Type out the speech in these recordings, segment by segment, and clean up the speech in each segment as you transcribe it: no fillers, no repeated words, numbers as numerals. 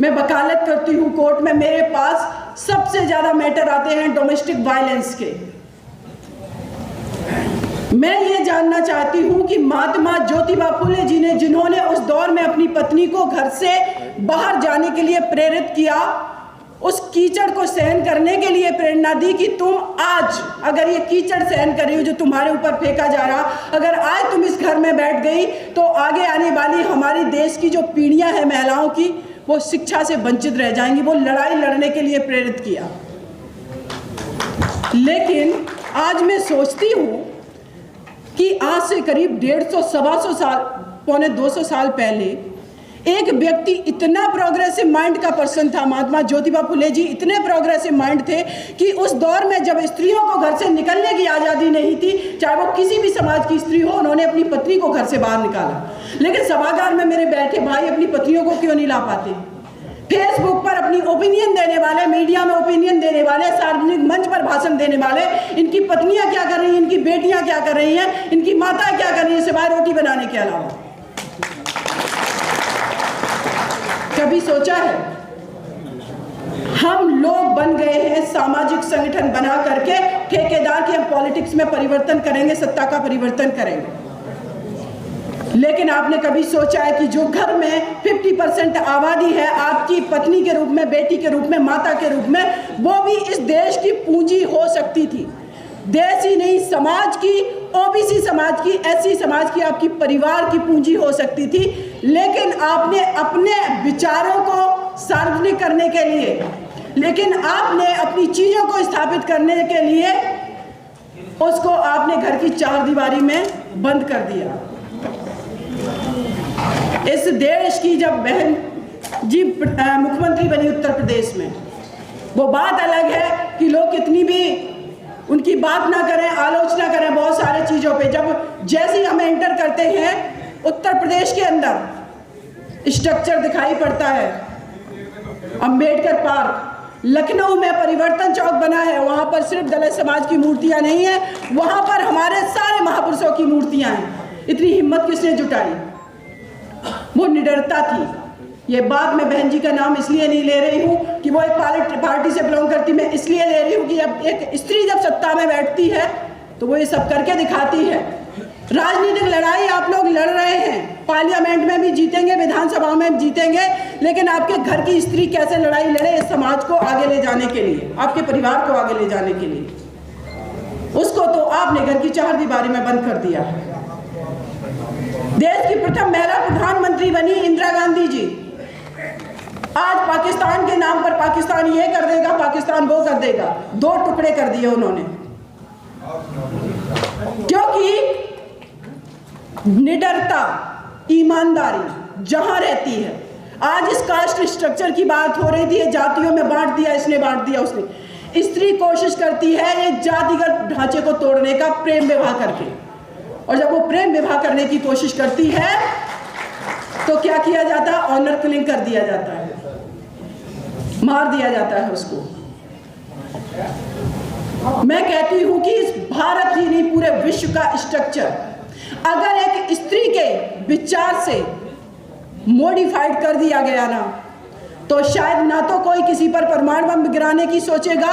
मैं वकालत करती हूँ कोर्ट में, मेरे पास सबसे ज़्यादा मैटर आते हैं डोमेस्टिक वायलेंस के। मैं ये जानना चाहती हूँ कि महात्मा ज्योतिबा फुले जी ने, जिन्होंने उस दौर में अपनी पत्नी को घर से बाहर जाने के लिए प्रेरित किया, उस कीचड़ को सहन करने के लिए प्रेरणा दी कि तुम आज अगर ये कीचड़ सहन कर रही हो जो तुम्हारे ऊपर फेंका जा रहा, अगर आज तुम इस घर में बैठ गई तो आगे आने वाली हमारी देश की जो पीढ़ियां हैं महिलाओं की, वो शिक्षा से वंचित रह जाएंगी। वो लड़ाई लड़ने के लिए प्रेरित किया। लेकिन आज मैं सोचती हूँ कि आज से करीब 150-125 साल, पौने 200 साल पहले एक व्यक्ति इतना प्रोग्रेसिव माइंड का पर्सन था, महात्मा ज्योतिबा फुले जी इतने प्रोग्रेसिव माइंड थे कि उस दौर में जब स्त्रियों को घर से निकलने की आज़ादी नहीं थी, चाहे वो किसी भी समाज की स्त्री हो, उन्होंने अपनी पत्नी को घर से बाहर निकाला। लेकिन सभागार में मेरे बैठे भाई अपनी पत्नियों को क्यों नहीं ला पाते? फेसबुक पर अपनी ओपिनियन देने वाले, मीडिया में ओपिनियन देने वाले, सार्वजनिक मंच पर भाषण देने वाले, इनकी पत्नियां क्या कर रही हैं, इनकी बेटियां क्या कर रही हैं, इनकी माता क्या कर रही है सिवाय रोटी बनाने के अलावा? कभी सोचा है? हम लोग बन गए हैं सामाजिक संगठन बना करके ठेकेदार के, हम पॉलिटिक्स में परिवर्तन करेंगे, सत्ता का परिवर्तन करेंगे। लेकिन आपने कभी सोचा है कि जो घर में 50% आबादी है आपकी पत्नी के रूप में, बेटी के रूप में, माता के रूप में, वो भी इस देश की पूंजी हो सकती थी। देश ही नहीं, समाज की, ओबीसी समाज की, एससी समाज की, आपकी परिवार की पूंजी हो सकती थी। लेकिन आपने अपने विचारों को सार्वजनिक करने के लिए, लेकिन आपने अपनी चीजों को स्थापित करने के लिए उसको आपने घर की चार दीवारी में बंद कर दिया। इस देश की जब बहन जी मुख्यमंत्री बनी उत्तर प्रदेश में, वो बात अलग है कि लोग कितनी भी उनकी बात ना करें, आलोचना करें बहुत सारे चीज़ों पे। जब जैसे ही हम एंटर करते हैं उत्तर प्रदेश के अंदर स्ट्रक्चर दिखाई पड़ता है। अंबेडकर पार्क, लखनऊ में परिवर्तन चौक बना है, वहाँ पर सिर्फ दलित समाज की मूर्तियाँ नहीं है, वहाँ पर हमारे सारे महापुरुषों की मूर्तियाँ हैं। इतनी हिम्मत किसने जुटाई? वो निडरता थी। ये बात मैं बहन जी का नाम इसलिए नहीं ले रही हूँ कि वो एक पार्टी से बिलोंग करती, मैं इसलिए ले रही हूँ कि अब एक स्त्री जब सत्ता में बैठती है तो वो ये सब करके दिखाती है। राजनीतिक लड़ाई आप लोग लड़ रहे हैं, पार्लियामेंट में भी जीतेंगे, विधानसभा में जीतेंगे, लेकिन आपके घर की स्त्री कैसे लड़ाई लड़े इस समाज को आगे ले जाने के लिए, आपके परिवार को आगे ले जाने के लिए, उसको तो आपने घर की चार दीवारी में बंद कर दिया है। देश की प्रथम महिला प्रधानमंत्री बनी इंदिरा गांधी जी। आज पाकिस्तान के नाम पर पाकिस्तान ये कर देगा, पाकिस्तान वो कर देगा, दो टुकड़े कर दिए उन्होंने, क्योंकि निडरता, ईमानदारी जहां रहती है। आज इस कास्ट स्ट्रक्चर की बात हो रही थी, जातियों में बांट दिया, इसने बांट दिया, उसने। स्त्री कोशिश करती है ये जातिगत ढांचे को तोड़ने का प्रेम विवाह करके, और जब वो प्रेम विवाह करने की कोशिश करती है तो क्या किया जाता है? ऑनर किलिंग कर दिया जाता है, मार दिया जाता है उसको। मैं कहती हूं कि इस भारत ही नहीं पूरे विश्व का स्ट्रक्चर अगर एक स्त्री के विचार से मॉडिफाइड कर दिया गया ना, तो शायद ना तो कोई किसी पर परमाणु बम गिराने की सोचेगा,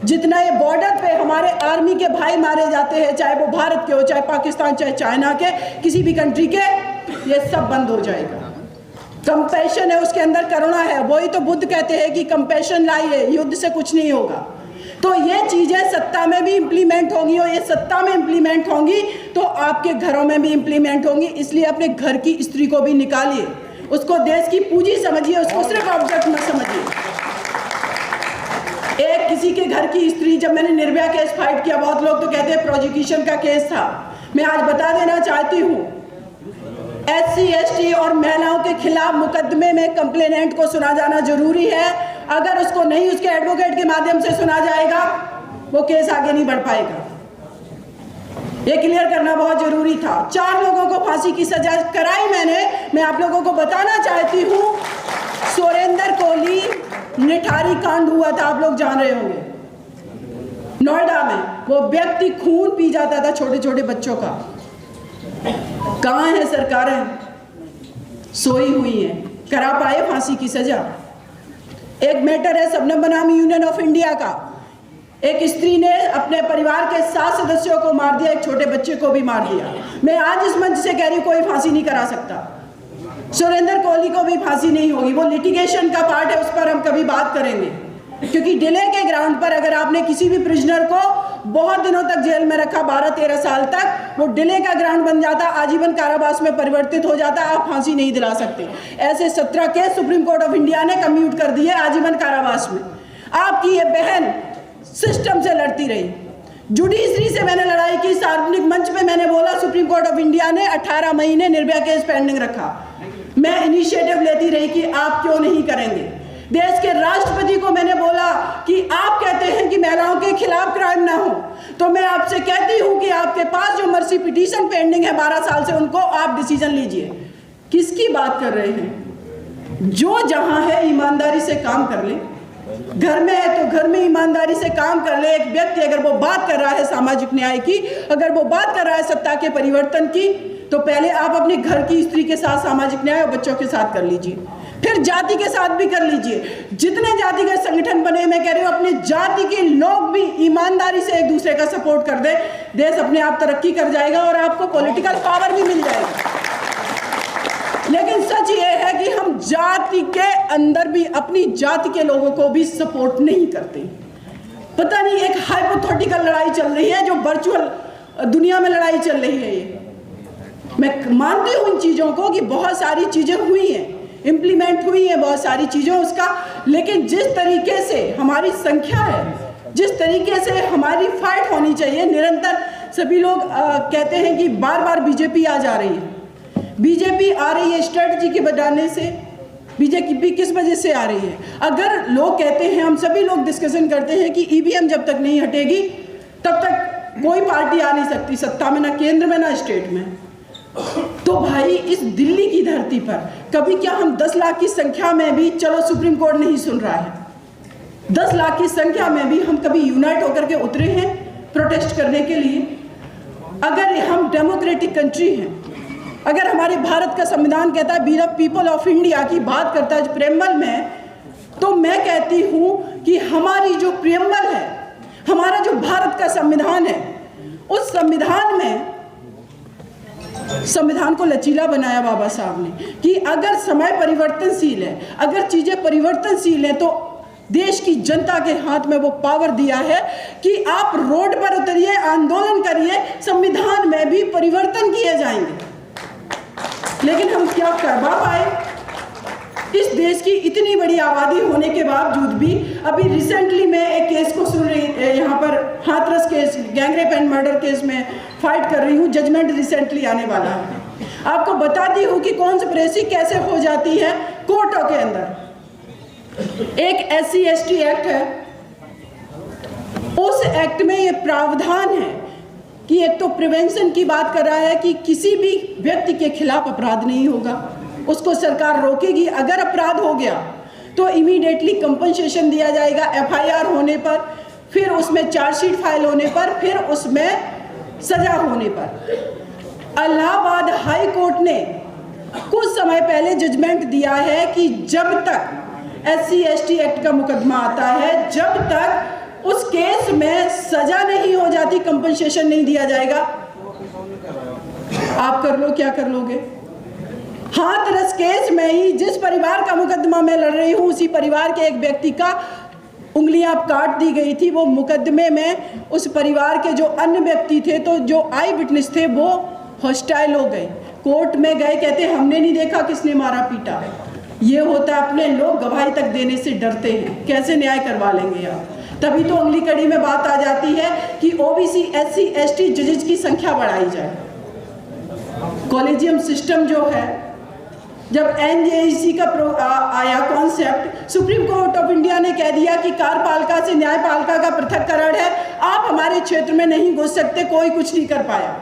जितना ये बॉर्डर पे हमारे आर्मी के भाई मारे जाते हैं, चाहे वो भारत के हो, चाहे पाकिस्तान, चाहे चाइना के, किसी भी कंट्री के, ये सब बंद हो जाएगा। कंपैशन है उसके अंदर, करुणा है। वही तो बुद्ध कहते हैं कि कंपैशन लाइए, युद्ध से कुछ नहीं होगा। तो ये चीजें सत्ता में भी इम्प्लीमेंट होंगी, और ये सत्ता में इम्प्लीमेंट होंगी तो आपके घरों में भी इम्प्लीमेंट होंगी। इसलिए अपने घर की स्त्री को भी निकालिए, उसको देश की पूंजी समझिए, उसको सिर्फ ऑब्जेक्ट मत समझिए। एक किसी के घर की स्त्री, जब मैंने निर्भया केस फाइट किया, बहुत लोग तो कहते हैं प्रोसिक्यूशन का केस था। मैं आज बता देना चाहती हूँ, SC ST और महिलाओं के खिलाफ मुकदमे में कंप्लेनेंट को सुना जाना जरूरी है। अगर उसको नहीं उसके एडवोकेट के माध्यम से सुना जाएगा, वो केस आगे नहीं बढ़ पाएगा। ये क्लियर करना बहुत जरूरी था। 4 लोगों को फांसी की सजा कराई मैंने। मैं आप लोगों को बताना चाहती हूँ, सुरेंद्र कोहली निठारी कांड हुआ था, आप लोग जान रहे होंगे, नोएडा में। वो व्यक्ति खून पी जाता था छोटे छोटे बच्चों का। कहाँ है सरकारें? सोई हुई हैं, करा पाए फांसी की सजा। एक मैटर है शबनम बनामी यूनियन ऑफ इंडिया का, एक स्त्री ने अपने परिवार के 7 सदस्यों को मार दिया, एक छोटे बच्चे को भी मार दिया। मैं आज इस मंच से कह रही हूँ कोई फांसी नहीं करा सकता, सुरेंद्र कोहली को भी फांसी नहीं होगी। वो लिटिगेशन का पार्ट है, उस पर हम कभी बात करेंगे, क्योंकि डिले के ग्राउंड पर अगर आपने किसी भी प्रिजनर को बहुत दिनों तक जेल में रखा, 12-13 साल तक, वो डिले का ग्राउंड बन जाता, आजीवन कारावास में परिवर्तित हो जाता, आप फांसी नहीं दिला सकते। ऐसे 17 case supreme court of India ने कम्यूट कर दिए आजीवन कारावास में। आपकी ये बहन सिस्टम से लड़ती रही, जुडिशरी से मैंने लड़ाई की, सार्वजनिक मंच पे मैंने बोला सुप्रीम कोर्ट ऑफ इंडिया ने 18 महीने निर्भया केस पेंडिंग रखा। मैं इनिशिएटिव लेती रही कि आप क्यों नहीं करेंगे। देश के राष्ट्रपति को मैंने बोला कि आप कहते हैं कि महिलाओं के खिलाफ क्राइम ना हो, तो मैं आपसे कहती हूं कि आपके पास जो मर्सी पिटीशन पेंडिंग है 12 साल से, उनको आप डिसीजन लीजिए। किसकी बात कर रहे हैं? जो जहां है ईमानदारी से काम कर ले, घर में है तो घर में ईमानदारी से काम कर ले। एक व्यक्ति अगर वो बात कर रहा है सामाजिक न्याय की, अगर वो बात कर रहा है सत्ता के परिवर्तन की, तो पहले आप अपने घर की स्त्री के साथ सामाजिक न्याय और बच्चों के साथ कर लीजिए, फिर जाति के साथ भी कर लीजिए। जितने जाति के संगठन बने, मैं कह रही हूँ अपने जाति के लोग भी ईमानदारी से एक दूसरे का सपोर्ट कर दे, देश अपने आप तरक्की कर जाएगा और आपको पॉलिटिकल पावर भी मिल जाएगा। लेकिन सच ये है कि हम जाति के अंदर भी अपनी जाति के लोगों को भी सपोर्ट नहीं करते। पता नहीं एक हाइपोथेटिकल लड़ाई चल रही है, जो वर्चुअल दुनिया में लड़ाई चल रही है। ये मैं मानती हूँ इन चीज़ों को कि बहुत सारी चीज़ें हुई हैं, इम्प्लीमेंट हुई है बहुत सारी चीज़ों उसका, लेकिन जिस तरीके से हमारी संख्या है, जिस तरीके से हमारी फाइट होनी चाहिए निरंतर, सभी लोग कहते हैं कि बार बार बीजेपी आ जा रही है। बीजेपी आ रही है स्ट्रेटजी के बनाने से। बीजेपी किस वजह से आ रही है? अगर लोग कहते हैं, हम सभी लोग डिस्कशन करते हैं कि ईवीएम जब तक नहीं हटेगी तब तक कोई पार्टी आ नहीं सकती सत्ता में, ना केंद्र में ना स्टेट में। तो भाई इस दिल्ली की धरती पर कभी क्या हम 10 लाख की संख्या में भी, चलो सुप्रीम कोर्ट नहीं सुन रहा है, 10 लाख की संख्या में भी हम कभी यूनाइट होकर के उतरे हैं प्रोटेस्ट करने के लिए? अगर हम डेमोक्रेटिक कंट्री हैं, अगर हमारे भारत का संविधान कहता है we the people of India की बात करता है प्रेमबल में, तो मैं कहती हूं कि हमारी जो प्रेमबल है, हमारा जो भारत का संविधान है, उस संविधान में, संविधान को लचीला बनाया बाबा साहब ने कि अगर समय परिवर्तनशील है, अगर चीजें परिवर्तनशील हैं, तो देश की जनता के हाथ में वो पावर दिया है कि आप रोड पर उतरिए, आंदोलन करिए, संविधान में भी परिवर्तन किए जाएंगे। लेकिन हम क्या करवा पाए? इस देश की इतनी बड़ी आबादी होने के बावजूद भी। अभी रिसेंटली मैं एक केस को सुन रही, यहाँ पर Hathras case, gangrape and murder case में फाइट कर रही हूँ, जजमेंट रिसेंटली आने वाला है। आपको बताती हूँ कि कॉन्स्पिरेसी कैसे हो जाती है कोर्टों के अंदर। एक SC/ST एक्ट है, उस एक्ट में ये प्रावधान है कि एक तो प्रिवेंशन की बात कर रहा है कि किसी भी व्यक्ति के खिलाफ अपराध नहीं होगा, उसको सरकार रोकेगी। अगर अपराध हो गया तो इमीडिएटली कंपनसेशन दिया जाएगा FIR होने पर, फिर उसमें चार्जशीट फाइल होने पर, फिर उसमें सजा होने पर। इलाहाबाद हाई कोर्ट ने कुछ समय पहले जजमेंट दिया है कि जब तक SC/ST एक्ट का मुकदमा आता है, जब तक उस केस में सजा नहीं हो जाती, कंपनसेशन नहीं दिया जाएगा। आप कर लो, क्या कर लोगे? हाथरस केस में ही जिस परिवार का मुकदमा मैं लड़ रही हूँ, उसी परिवार के एक व्यक्ति का उंगलियां काट दी गई थी। वो मुकदमे में उस परिवार के जो अन्य व्यक्ति थे, तो जो आई विटनेस थे, वो हॉस्टाइल हो गए। कोर्ट में गए, कहते हमने नहीं देखा किसने मारा पीटा। ये होता है, अपने लोग गवाही तक देने से डरते हैं, कैसे न्याय करवा लेंगे आप? तभी तो अगली कड़ी में बात आ जाती है कि OBC SC/ST जजेस की संख्या बढ़ाई जाए। कॉलेजियम सिस्टम जो है, जब NJEC का आया concept, supreme court of India ने कह दिया कि कार्यपालिका से न्यायपालिका का पृथक्करण है, आप हमारे क्षेत्र में नहीं घुस सकते, कोई कुछ नहीं कर पाया।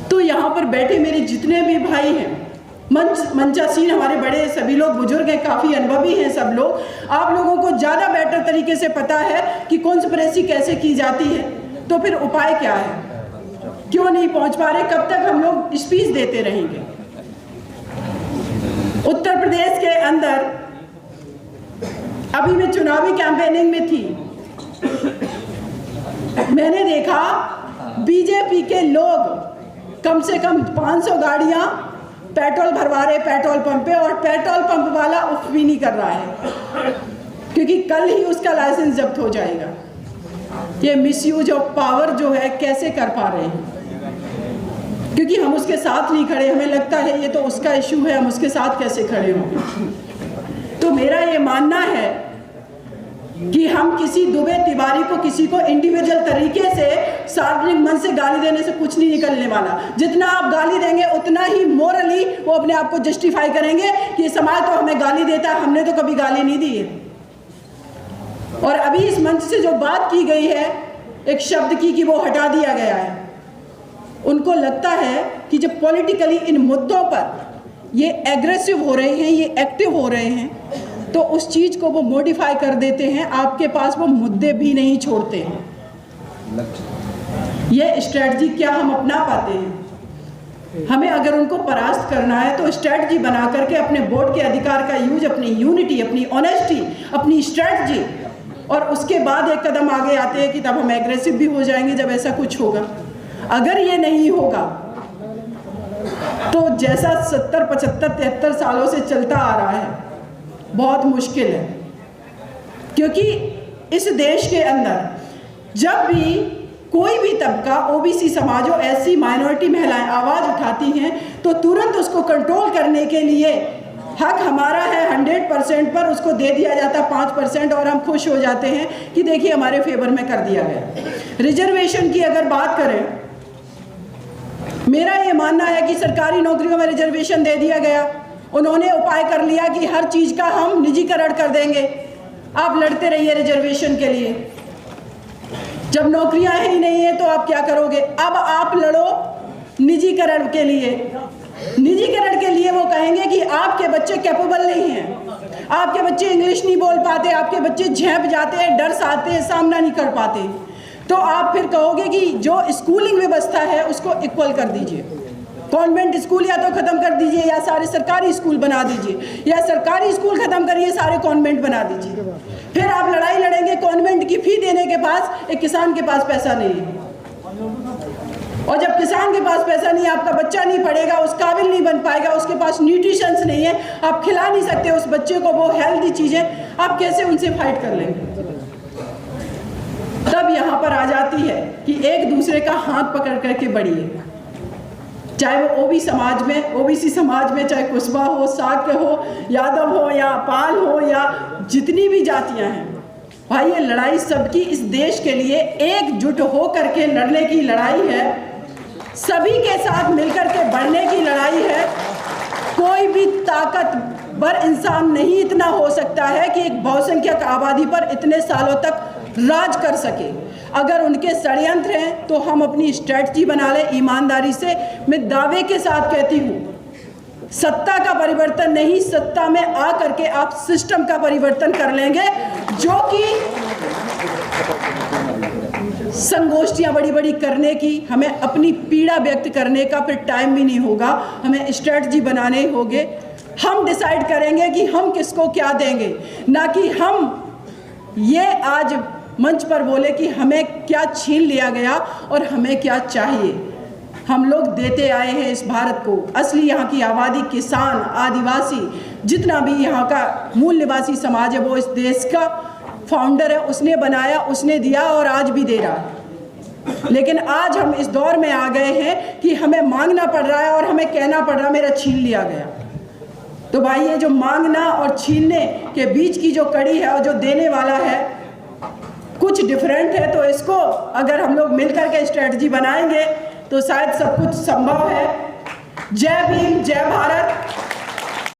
तो यहाँ पर बैठे मेरे जितने भी भाई हैं, मंचासीन हमारे बड़े सभी लोग बुजुर्ग हैं, काफ़ी अनुभवी हैं सब लोग, आप लोगों को ज़्यादा बेटर तरीके से पता है कि कॉन्स्पिरेसी कैसे की जाती है। तो फिर उपाय क्या है? क्यों नहीं पहुंच पा रहे? कब तक हम लोग स्पीच देते रहेंगे? उत्तर प्रदेश के अंदर अभी मैं चुनावी कैंपेनिंग में थी, मैंने देखा बीजेपी के लोग कम से कम 500 गाड़ियां पेट्रोल भरवा रहे पेट्रोल पंप पे, और पेट्रोल पंप वाला उफ भी नहीं कर रहा है क्योंकि कल ही उसका लाइसेंस जब्त हो जाएगा। ये मिसयूज ऑफ पावर जो है कैसे कर पा रहे हैं, क्योंकि हम उसके साथ नहीं खड़े, हमें लगता है ये तो उसका इशू है, हम उसके साथ कैसे खड़े होंगे। तो मेरा ये मानना है कि हम किसी दुबे तिवारी को, किसी को इंडिविजुअल तरीके से सार्वजनिक मंच से गाली देने से कुछ नहीं निकलने वाला। जितना आप गाली देंगे उतना ही मोरली वो अपने आप को जस्टिफाई करेंगे कि समाज तो हमें गाली देता है, हमने तो कभी गाली नहीं दी है। और अभी इस मंच से जो बात की गई है एक शब्द की कि वो हटा दिया गया है, उनको लगता है कि जब पॉलिटिकली इन मुद्दों पर ये एग्रेसिव हो रहे हैं, ये एक्टिव हो रहे हैं, तो उस चीज़ को वो मॉडिफाई कर देते हैं, आपके पास वो मुद्दे भी नहीं छोड़ते हैं। ये स्ट्रेटजी क्या हम अपना पाते हैं? हमें अगर उनको परास्त करना है तो स्ट्रेटजी बना करके अपने वोट के अधिकार का यूज, अपनी यूनिटी, अपनी ऑनेस्टी, अपनी स्ट्रेटजी, और उसके बाद एक कदम आगे आते हैं कि तब हम एग्रेसिव भी हो जाएंगे जब ऐसा कुछ होगा। अगर ये नहीं होगा तो जैसा 70, 75, 73 सालों से चलता आ रहा है बहुत मुश्किल है, क्योंकि इस देश के अंदर जब भी कोई भी तबका, ओबीसी समाज और एससी माइनॉरिटी महिलाएं आवाज़ उठाती हैं तो तुरंत उसको कंट्रोल करने के लिए हक हमारा है 100% पर उसको दे दिया जाता 5%, और हम खुश हो जाते हैं कि देखिए हमारे फेवर में कर दिया गया। रिजर्वेशन की अगर बात करें, मेरा ये मानना है कि सरकारी नौकरियों में रिजर्वेशन दे दिया गया, उन्होंने उपाय कर लिया कि हर चीज़ का हम निजीकरण कर देंगे, आप लड़ते रहिए रिजर्वेशन के लिए। जब नौकरियां ही नहीं है तो आप क्या करोगे? अब आप लड़ो निजीकरण के लिए। निजीकरण के लिए वो कहेंगे कि आपके बच्चे कैपेबल नहीं हैं, आपके बच्चे इंग्लिश नहीं बोल पाते, आपके बच्चे झेप जाते हैं, डर से आते हैं, सामना नहीं कर पाते, तो आप फिर कहोगे कि जो स्कूलिंग व्यवस्था है उसको इक्वल कर दीजिए, कॉन्वेंट स्कूल या तो ख़त्म कर दीजिए या सारे सरकारी स्कूल बना दीजिए, या सरकारी स्कूल ख़त्म करिए सारे कॉन्वेंट बना दीजिए। फिर आप लड़ाई लड़ेंगे कॉन्वेंट की फ़ी देने के पास, एक किसान के पास पैसा नहीं है, और जब किसान के पास पैसा नहीं है, आपका बच्चा नहीं पढ़ेगा, उस काबिल नहीं बन पाएगा, उसके पास न्यूट्रिशंस नहीं है, आप खिला नहीं सकते उस बच्चे को वो हेल्दी चीज़ें, आप कैसे उनसे फाइट कर लेंगे? तब यहाँ पर आ जाती है कि एक दूसरे का हाथ पकड़ करके बढ़िए, चाहे वो ओबीसी समाज में चाहे कुशवा हो, साक्य हो, यादव हो या पाल हो या जितनी भी जातियां हैं, भाई ये लड़ाई सबकी इस देश के लिए एकजुट हो करके लड़ने की लड़ाई है, सभी के साथ मिलकर के बढ़ने की लड़ाई है। कोई भी ताकतवर इंसान नहीं इतना हो सकता है कि एक बहुसंख्यक आबादी पर इतने सालों तक राज कर सके। अगर उनके षड्यंत्र हैं तो हम अपनी स्ट्रेटजी बना लें ईमानदारी से। मैं दावे के साथ कहती हूँ, सत्ता का परिवर्तन नहीं, सत्ता में आ करके आप सिस्टम का परिवर्तन कर लेंगे, जो कि संगोष्ठियां बड़ी बड़ी करने की, हमें अपनी पीड़ा व्यक्त करने का फिर टाइम भी नहीं होगा, हमें स्ट्रेटजी बनाने होंगे। हम डिसाइड करेंगे कि हम किसको क्या देंगे, ना कि हम ये आज मंच पर बोले कि हमें क्या छीन लिया गया और हमें क्या चाहिए। हम लोग देते आए हैं इस भारत को। असली यहाँ की आबादी, किसान, आदिवासी, जितना भी यहाँ का मूल निवासी समाज है, वो इस देश का फाउंडर है, उसने बनाया, उसने दिया और आज भी दे रहा है। लेकिन आज हम इस दौर में आ गए हैं कि हमें मांगना पड़ रहा है और हमें कहना पड़ रहा है मेरा छीन लिया गया। तो भाई ये जो मांगना और छीनने के बीच की जो कड़ी है और जो देने वाला है कुछ डिफरेंट है, तो इसको अगर हम लोग मिलकर के स्ट्रेटजी बनाएंगे तो शायद सब कुछ संभव है। जय भीम, जय भारत।